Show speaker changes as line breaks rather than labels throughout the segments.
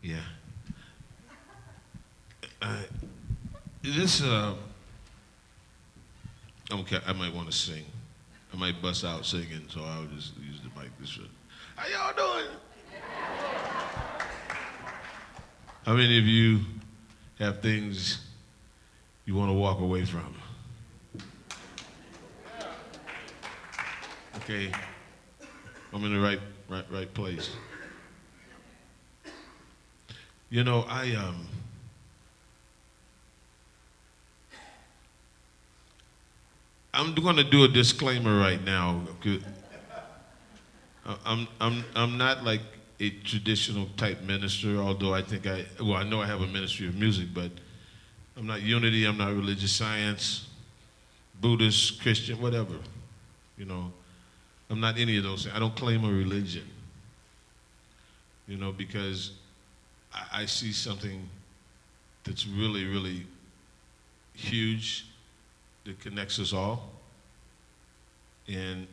Yeah. I, this, okay, I might want to sing. I might bust out singing, so I'll just use the mic this way. How y'all doing? How many of you have things you want to walk away from? Okay, I'm in the right place. You know, I'm going to do a disclaimer right now. I'm not like a traditional type minister, although I think I know I have a ministry of music, but I'm not unity, I'm not religious science, Buddhist, Christian, whatever. You know, I'm not any of those things. I don't claim a religion, you know, because I see something that's really, really huge that connects us all. And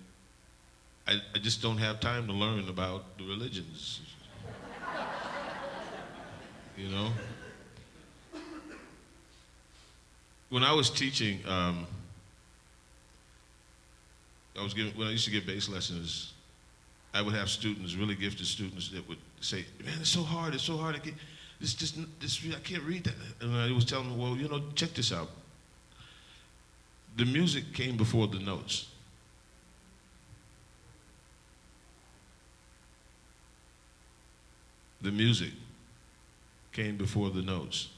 I just don't have time to learn about the religions, you know? When I was teaching, when I used to give bass lessons, I would have students, really gifted students, that would say, "Man, it's so hard. I can't read that." And I was telling them, "Well, you know, check this out. The music came before the notes. The music came before the notes.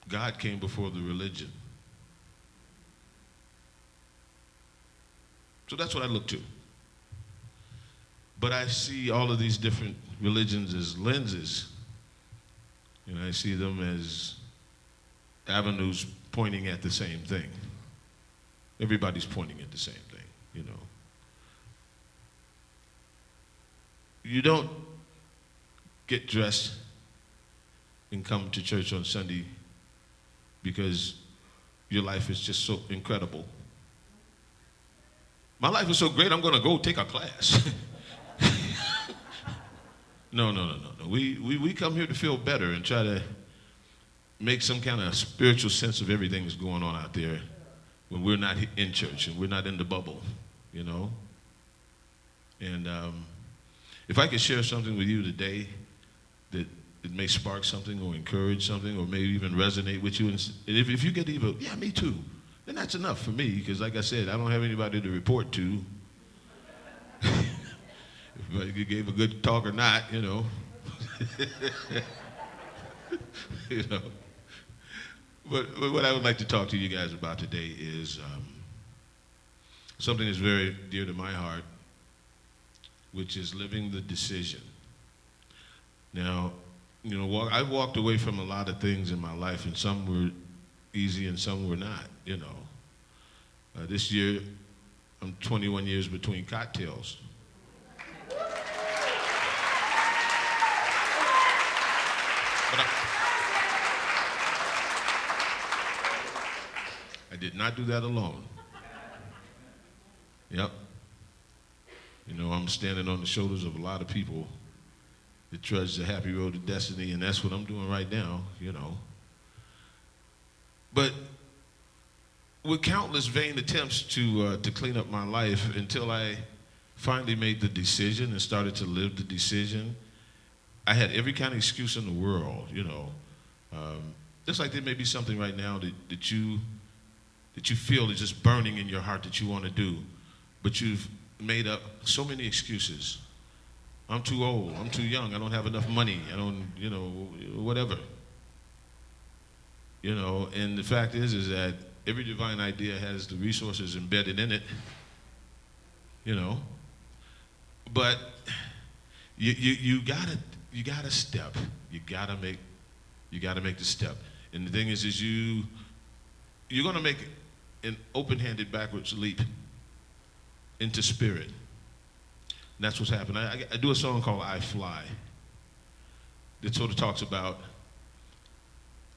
God came before the religion." So that's what I look to. But I see all of these different religions as lenses. And I see them as avenues pointing at the same thing. Everybody's pointing at the same thing, you know. You don't get dressed and come to church on Sunday because your life is just so incredible. My life is so great, I'm going to go take a class. No. We come here to feel better and try to make some kind of spiritual sense of everything that's going on out there when we're not in church and we're not in the bubble, you know. And if I could share something with you today that it may spark something or encourage something or maybe even resonate with you, and if you get even, yeah, me too, then that's enough for me, because like I said, I don't have anybody to report to. If you gave a good talk or not, you know. You know. But what I would like to talk to you guys about today is something that's very dear to my heart, which is living the decision. Now, you know, I've walked away from a lot of things in my life, and some were easy and some were not, you know. This year, I'm 21 years between cocktails. But I did not do that alone. Yep. You know, I'm standing on the shoulders of a lot of people that trudge the happy road to destiny, and that's what I'm doing right now, you know. But with countless vain attempts to clean up my life, until I finally made the decision and started to live the decision, I had every kind of excuse in the world, you know. Just like there may be something right now that you feel is just burning in your heart that you want to do, but you've made up so many excuses. I'm too old, I'm too young, I don't have enough money, I don't, you know, whatever. You know, and the fact is that every divine idea has the resources embedded in it, you know. But you gotta step. You gotta make the step. And the thing is you're gonna make an open-handed backwards leap into spirit. And that's what's happened. I do a song called "I Fly" that sort of talks about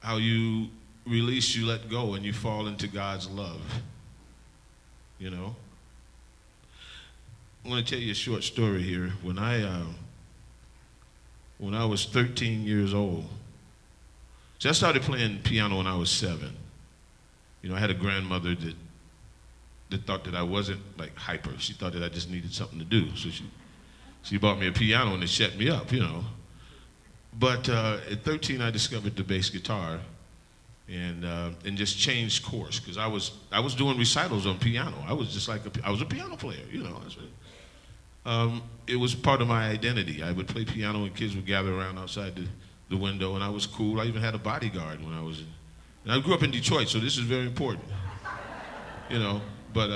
how you release, you let go, and you fall into God's love, you know. I'm going to tell you a short story here. When I was 13 years old, so I started playing piano when I was 7. You know, I had a grandmother that thought that I wasn't like hyper. She thought that I just needed something to do. So she bought me a piano and it shut me up, you know. But at 13, I discovered the bass guitar and just changed course because I was doing recitals on piano. I was just like I was a piano player, you know. It was part of my identity. I would play piano and kids would gather around outside the window, and I was cool. I even had a bodyguard when I was in. And I grew up in Detroit, so this is very important, you know. But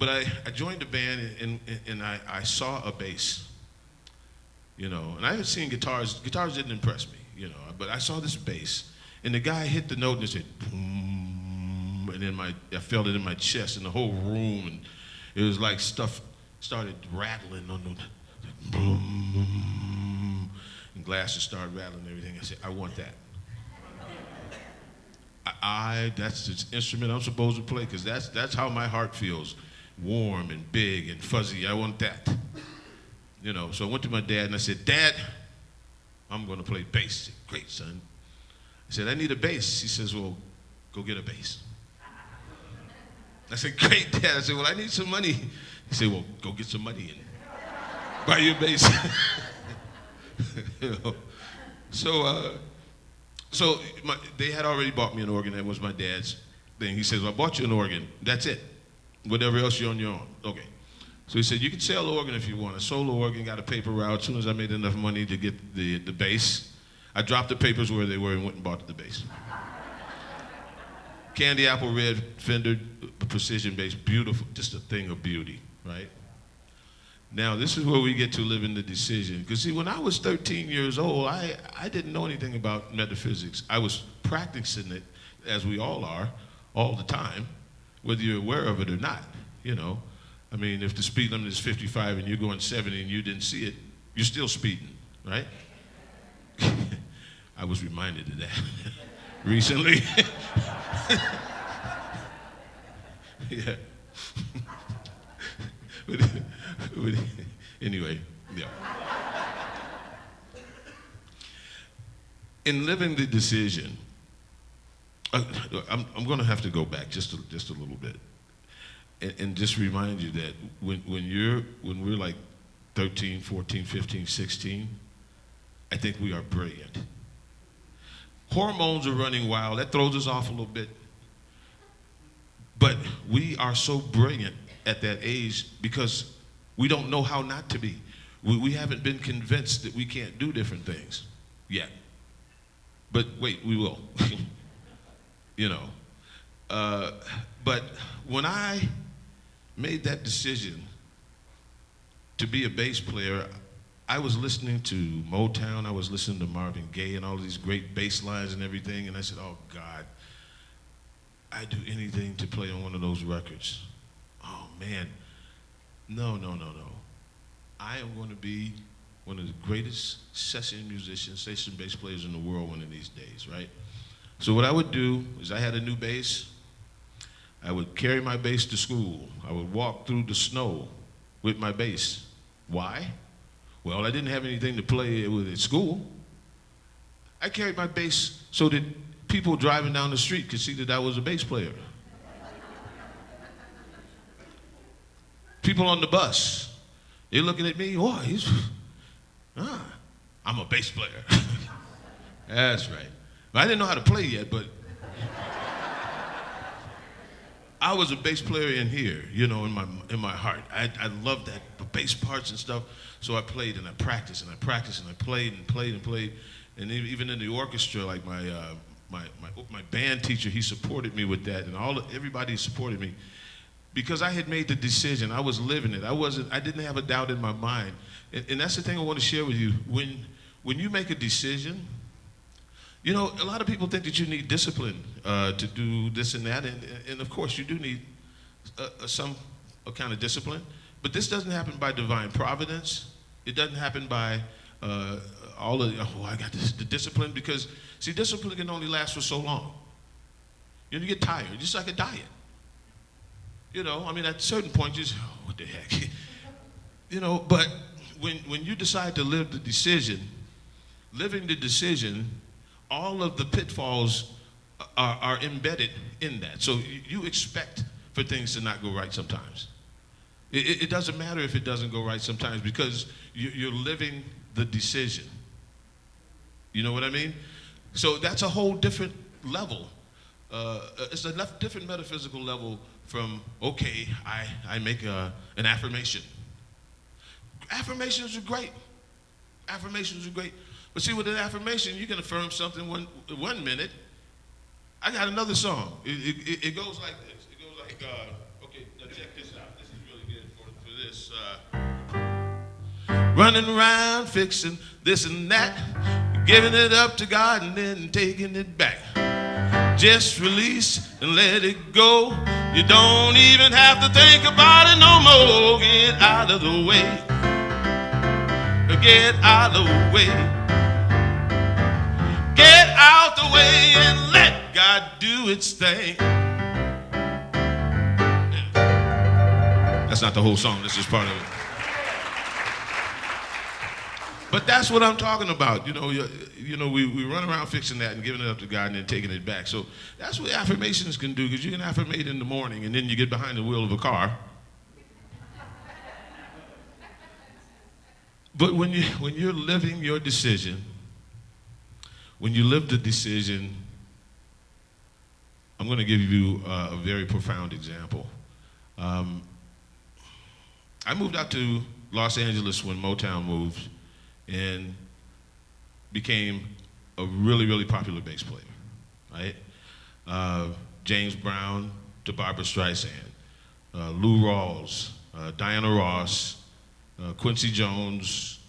I joined the band, and I saw a bass, you know. And I had seen guitars. Guitars didn't impress me, you know. But I saw this bass, and the guy hit the note and it said, boom, and then I felt it in my chest, and the whole room, and it was like stuff started rattling on the boom, and glasses started rattling and everything. I said, I want that. That's the instrument I'm supposed to play, because that's how my heart feels, warm and big and fuzzy. I want that. You know, so I went to my dad and I said, Dad, I'm going to play bass. He said, great, son. I said, I need a bass. He says, well, go get a bass. I said, great, Dad. I said, well, I need some money. He said, well, go get some money and buy your bass. You know? So they had already bought me an organ. That was my dad's thing. He says, well, I bought you an organ. That's it. Whatever else you're on your own. Okay. So he said, you can sell the organ if you want. I sold the organ, got a paper route. As soon as I made enough money to get the bass, I dropped the papers where they were and went and bought the bass. Candy apple red Fender precision bass, beautiful, just a thing of beauty, right? Now, this is where we get to live in the decision. Because, see, when I was 13 years old, I didn't know anything about metaphysics. I was practicing it, as we all are, all the time, whether you're aware of it or not, you know. I mean, if the speed limit is 55 and you're going 70 and you didn't see it, you're still speeding, right? I was reminded of that recently. Yeah. Anyway, yeah. In living the decision, I'm going to have to go back just a little bit, and just remind you that when we're like 13, 14, 15, 16, I think we are brilliant. Hormones are running wild. That throws us off a little bit. But we are so brilliant at that age because we don't know how not to be. We haven't been convinced that we can't do different things yet. But wait, we will. You know. But when I made that decision to be a bass player, I was listening to Motown, I was listening to Marvin Gaye and all these great bass lines and everything, and I said, oh God, I'd do anything to play on one of those records. Oh man, no. I am going to be one of the greatest session musicians, session bass players in the world one of these days, right? So what I would do is I had a new bass. I would carry my bass to school. I would walk through the snow with my bass. Why? Well, I didn't have anything to play with at school. I carried my bass so that people driving down the street could see that I was a bass player. People on the bus, they're looking at me, I'm a bass player. That's right. I didn't know how to play yet, but I was a bass player in here, you know, in my heart. I loved that, the bass parts and stuff. So I played and I practiced and I practiced and I played and played and played. And even in the orchestra, like my band teacher, he supported me with that, and everybody supported me because I had made the decision. I was living it. I didn't have a doubt in my mind. And that's the thing I want to share with you. When you make a decision, you know, a lot of people think that you need discipline to do this and that, and of course you do need some kind of discipline. But this doesn't happen by divine providence. It doesn't happen by I got the discipline, because see, discipline can only last for so long. You know, you get tired, just like a diet. You know, I mean, at a certain point, you just, what the heck? But when you decide to live the decision, living the decision, all of the pitfalls are embedded in that. So you expect for things to not go right sometimes. It doesn't matter if it doesn't go right sometimes because you're living the decision. You know what I mean? So that's a whole different level. It's a different metaphysical level from, okay, I make an affirmation. Affirmations are great. Affirmations are great. But see, with an affirmation, you can affirm something one minute. I got another song. It goes like this. It goes like, okay, now check this out. This is really good for this. Running around, fixing this and that, giving it up to God and then taking it back. Just release and let it go. You don't even have to think about it no more. Get out of the way. Get out of the way. Get out the way and let God do its thing. Yeah. That's not the whole song. This is part of it. But that's what I'm talking about. We run around fixing that and giving it up to God and then taking it back. So that's what affirmations can do, because you can affirmate in the morning and then you get behind the wheel of a car. But when you're living your decision, when you live the decision, I'm going to give you a very profound example. I moved out to Los Angeles when Motown moved and became a really, really popular bass player, right? James Brown to Barbra Streisand, Lou Rawls, Diana Ross, Quincy Jones,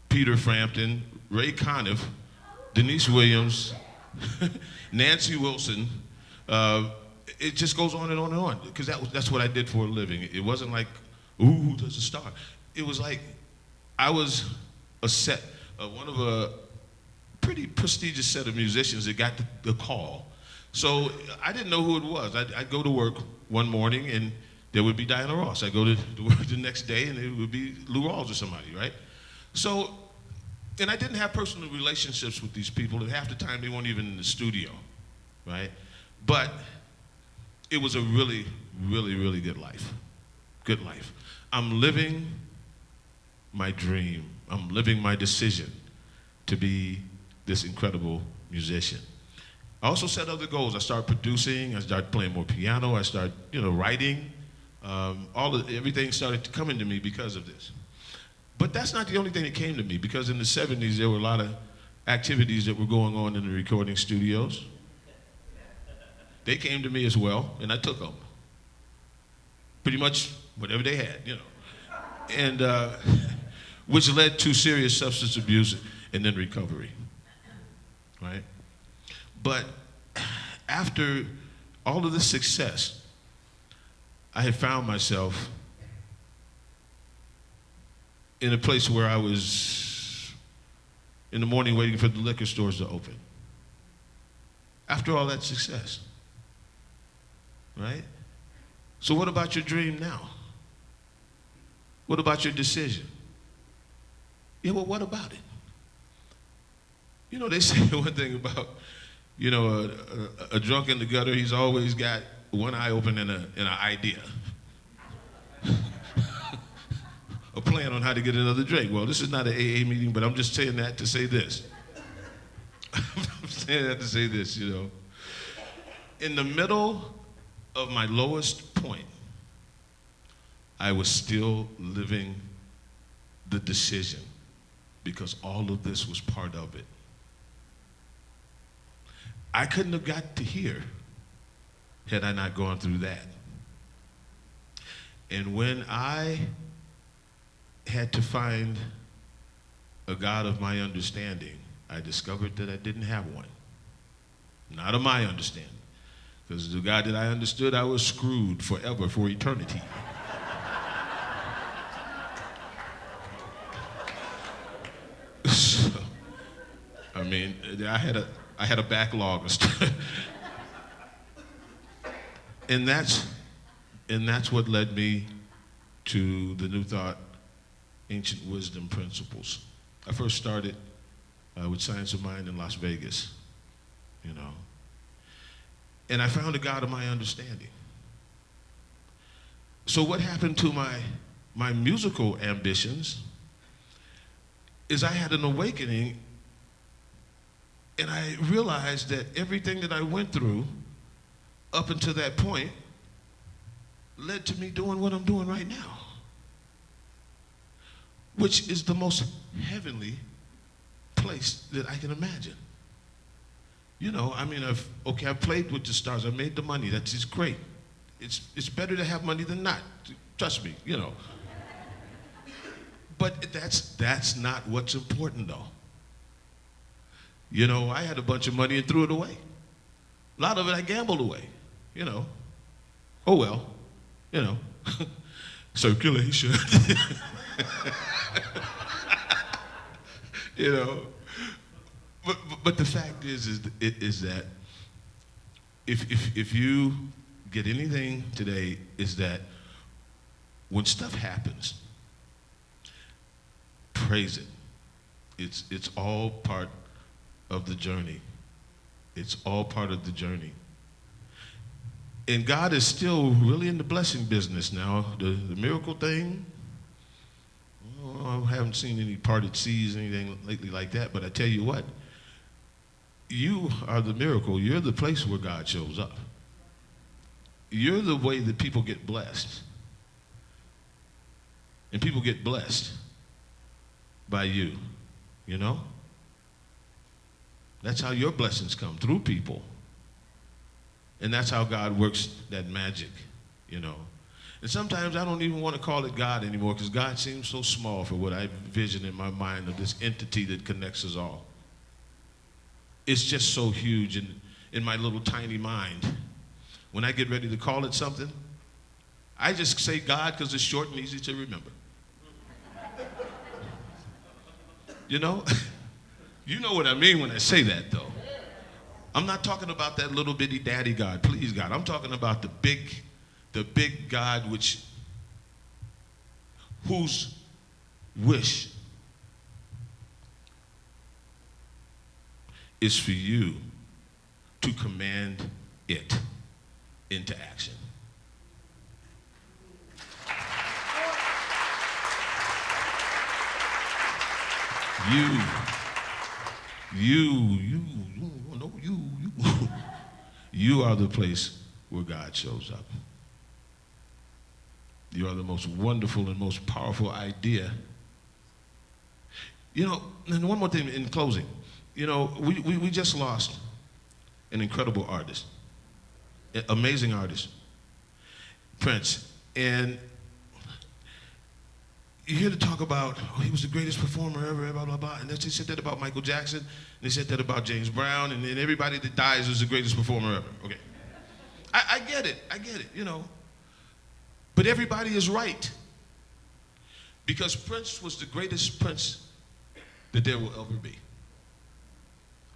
Peter Frampton, Ray Conniff, Denise Williams, Nancy Wilson. It just goes on and on and on, because that's what I did for a living. It wasn't like, ooh, there's a star. It was like I was one of a pretty prestigious set of musicians that got the call. So I didn't know who it was. I'd go to work one morning and there would be Diana Ross. I'd go to work the next day and it would be Lou Rawls or somebody, right? So, and I didn't have personal relationships with these people, and half the time they weren't even in the studio, right? But it was a really, really, really good life. Good life. I'm living my dream. I'm living my decision to be this incredible musician. I also set other goals. I started producing. I started playing more piano. I started, writing. Everything started coming to me because of this. But that's not the only thing that came to me, because in the 70s there were a lot of activities that were going on in the recording studios. They came to me as well, and I took them. Pretty much whatever they had, And which led to serious substance abuse and then recovery, right? But after all of this success, I had found myself in a place where I was in the morning waiting for the liquor stores to open. After all that success, right? So what about your dream now? What about your decision? Yeah, well, what about it? They say one thing about, a drunk in the gutter, he's always got one eye open and an idea. A plan on how to get another drink. Well, this is not an AA meeting, but I'm just saying that to say this. I'm saying that to say this, In the middle of my lowest point, I was still living the decision, because all of this was part of it. I couldn't have got to here had I not gone through that. And when I had to find a God of my understanding, I discovered that I didn't have one. Not of my understanding. Because the God that I understood, I was screwed forever, for eternity. So, I had a backlog of stuff. And that's what led me to the New Thought Ancient Wisdom Principles. I first started with Science of Mind in Las Vegas, you know. And I found a God of my understanding. So what happened to my musical ambitions is I had an awakening, and I realized that everything that I went through up until that point led to me doing what I'm doing right now, which is the most heavenly place that I can imagine. You know, I mean, I've played with the stars, I've made the money, that's just great. It's better to have money than not, trust me, you know. But that's not what's important though. You know, I had a bunch of money and threw it away. A lot of it I gambled away, you know. Oh well, you know. Circulation. You know. But the fact is that if you get anything today, is that when stuff happens, praise it. It's all part of the journey. It's all part of the journey. And God is still really in the blessing business now. The miracle thing, I haven't seen any parted seas, anything lately like that, but I tell you what, you are the miracle. You're the place where God shows up. You're the way that people get blessed. And people get blessed by you, you know? That's how your blessings come, through people. And that's how God works that magic, you know? And sometimes I don't even want to call it God anymore, because God seems so small for what I envision in my mind of this entity that connects us all. It's just so huge in my little tiny mind. When I get ready to call it something, I just say God because it's short and easy to remember. You know? You know what I mean when I say that, though. I'm not talking about that little bitty daddy God, please God. I'm talking about the big God whose wish is for you to command it into action. You are the place where God shows up. You are the most wonderful and most powerful idea. You know, and one more thing in closing. You know, we just lost an incredible artist, an amazing artist, Prince. And you hear to talk about, oh, he was the greatest performer ever, blah, blah, blah. And they said that about Michael Jackson, and they said that about James Brown, and then everybody that dies is the greatest performer ever. Okay. I get it, you know. But everybody is right. Because Prince was the greatest Prince that there will ever be.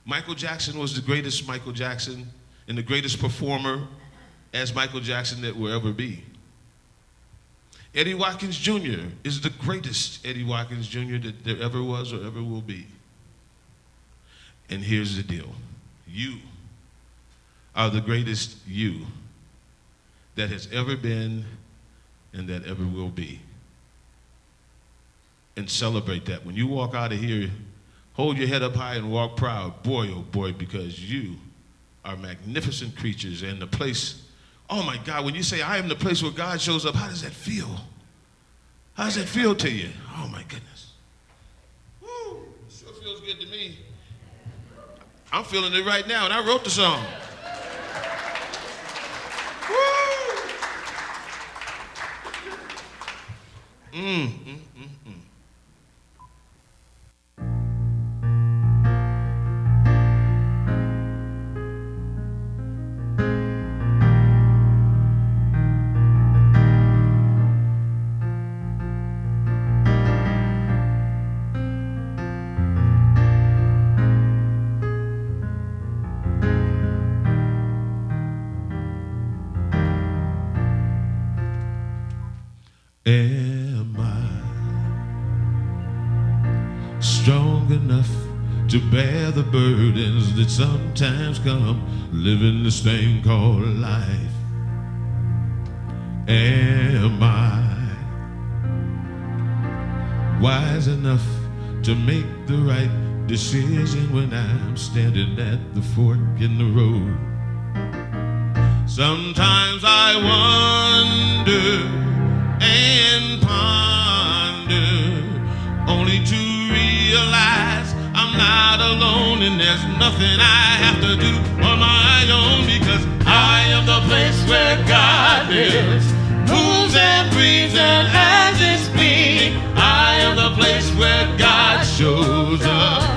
Michael Jackson was the greatest Michael Jackson and the greatest performer as Michael Jackson that will ever be. Eddie Watkins Jr. is the greatest Eddie Watkins Jr. that there ever was or ever will be. And here's the deal. You are the greatest you that has ever been and that ever will be. And celebrate that. When you walk out of here, hold your head up high and walk proud. Boy, oh boy, because you are magnificent creatures, and the place, oh my God, when you say I am the place where God shows up, how does that feel? How does that feel to you? Oh my goodness. Woo, sure feels good to me. I'm feeling it right now, and I wrote the song. Am I strong enough to bear the burdens that sometimes come living this thing called life? Am I wise enough to make the right decision when I'm standing at the fork in the road? Sometimes I wonder and ponder, only to realize I'm not alone and there's nothing I have to do on my own, because I am the place where God lives, moves and breathes and has its being. I am the place where God shows up.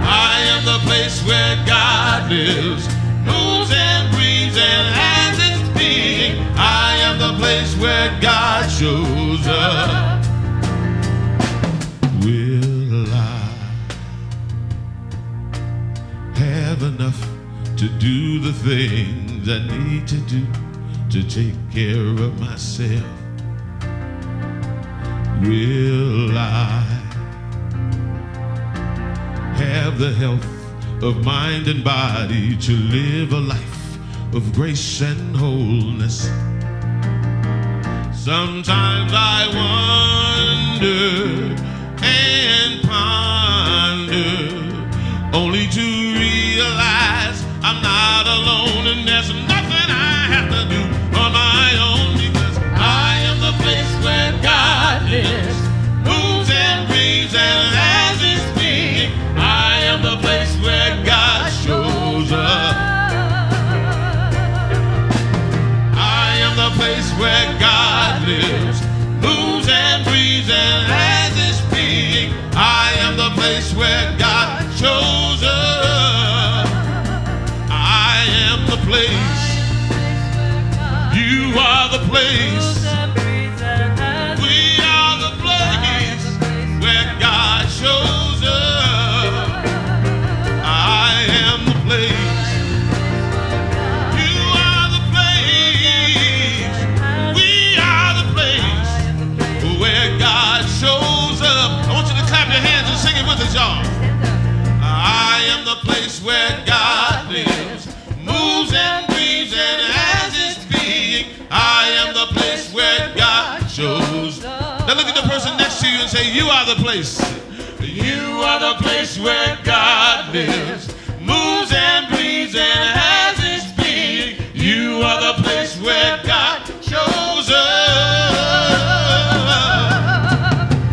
I am the place where God lives, moves and breathes and has its being. I am the place where God shows up. Will I have enough to do the things I need to do to take care of myself? Will I have the health of mind and body to live a life of grace and wholeness? Sometimes I wonder and ponder, only to realize I'm not alone and there's nothing I have to do on my own, because I am the place where God lives, moves and breathes and has its being. I am the place where God shows up. I am the place where God lives, moves and breathes and has its being. I am the place where God shows up. I am the place. You are the place. We are the place where God shows up. I am the place. You are the place. We are the place where God shows up. I want you to clap your hands and sing it with us, y'all. I am the place where God lives, moves and breathes and has its being. I am the place where God shows. Now look at the person next to you and say, you are the place. You are the place where God lives, moves and breathes and has its being. You are the place where God shows up.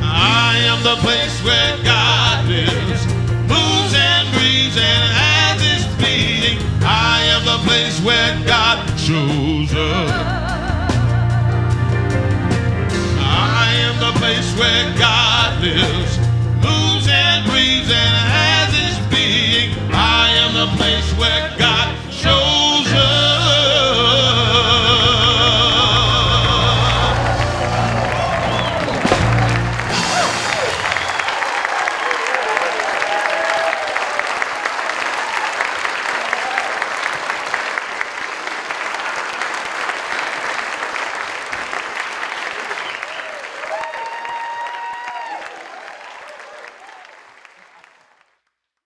I am the place where God lives, moves and breathes and has its being. I am the place where God shows up. I am the place where God lives, moves and breathes